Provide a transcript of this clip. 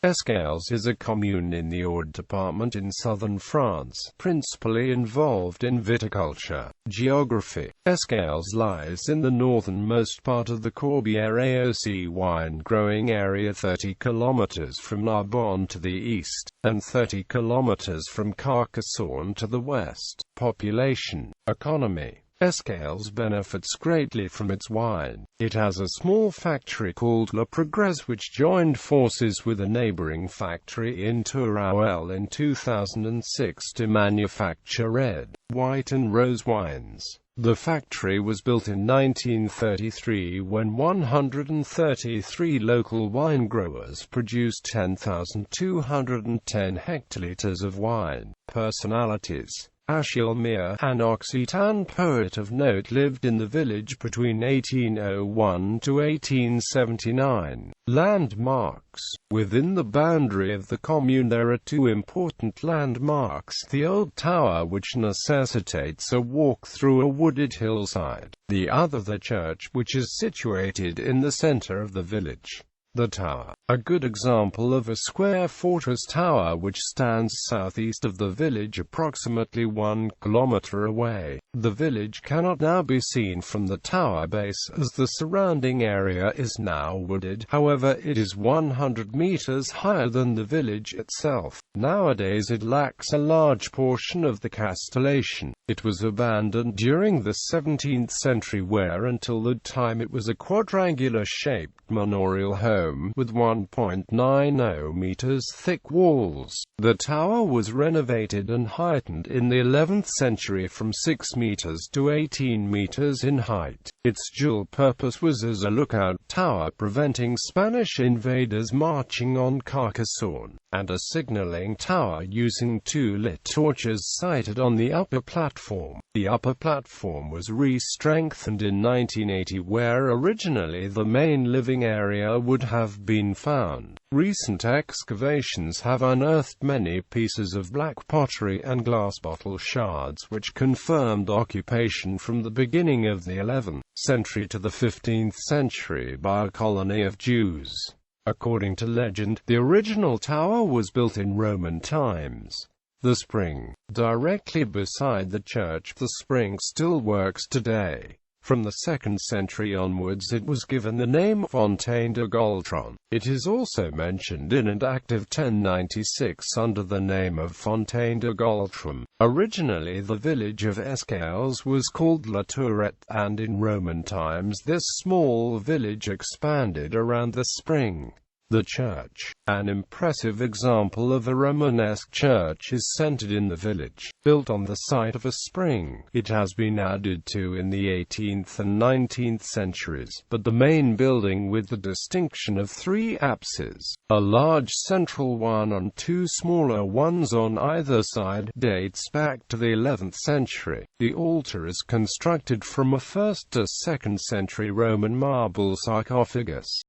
Escales is a commune in the Aude department in southern France, principally involved in viticulture. Geography. Escales lies in the northernmost part of the Corbière AOC wine-growing area, 30 km from Narbonne to the east, and 30 km from Carcassonne to the west. Population. Economy. Escales benefits greatly from its wine. It has a small factory called Le Progrès which joined forces with a neighboring factory in Tourauel in 2006 to manufacture red, white and rose wines. The factory was built in 1933 when 133 local wine growers produced 10,210 hectoliters of wine. Personalities. Achille Mere, an Occitan poet of note, lived in the village between 1801 to 1879. Landmarks. Within the boundary of the commune there are two important landmarks: the old tower, which necessitates a walk through a wooded hillside; the other the church, which is situated in the center of the village. The tower, a good example of a square fortress tower which stands southeast of the village approximately 1 kilometer away. The village cannot now be seen from the tower base as the surrounding area is now wooded. However, it is 100 meters higher than the village itself. Nowadays it lacks a large portion of the castellation. It was abandoned during the 17th century where until that time it was a quadrangular-shaped manorial home with 1.90 meters thick walls. The tower was renovated and heightened in the 11th century from 6 meters to 18 meters in height. Its dual purpose was as a lookout tower preventing Spanish invaders marching on Carcassonne, and a signaling tower using two lit torches sited on the upper platform. The upper platform was re-strengthened in 1980 where originally the main living area would have been found. Recent excavations have unearthed many pieces of black pottery and glass bottle shards which confirmed occupation from the beginning of the 11th century to the 15th century by a colony of Jews. According to legend, the original tower was built in Roman times. The spring, directly beside the church, the spring still works today. From the 2nd century onwards it was given the name Fontaine de Goltron. It is also mentioned in an Act of 1096 under the name of Fontaine de Goltron. Originally the village of Escales was called La Tourette, and in Roman times this small village expanded around the spring. The church, an impressive example of a Romanesque church, is centered in the village. Built on the site of a spring, it has been added to in the 18th and 19th centuries, but the main building with the distinction of three apses, a large central one and two smaller ones on either side, dates back to the 11th century. The altar is constructed from a 1st to 2nd century Roman marble sarcophagus.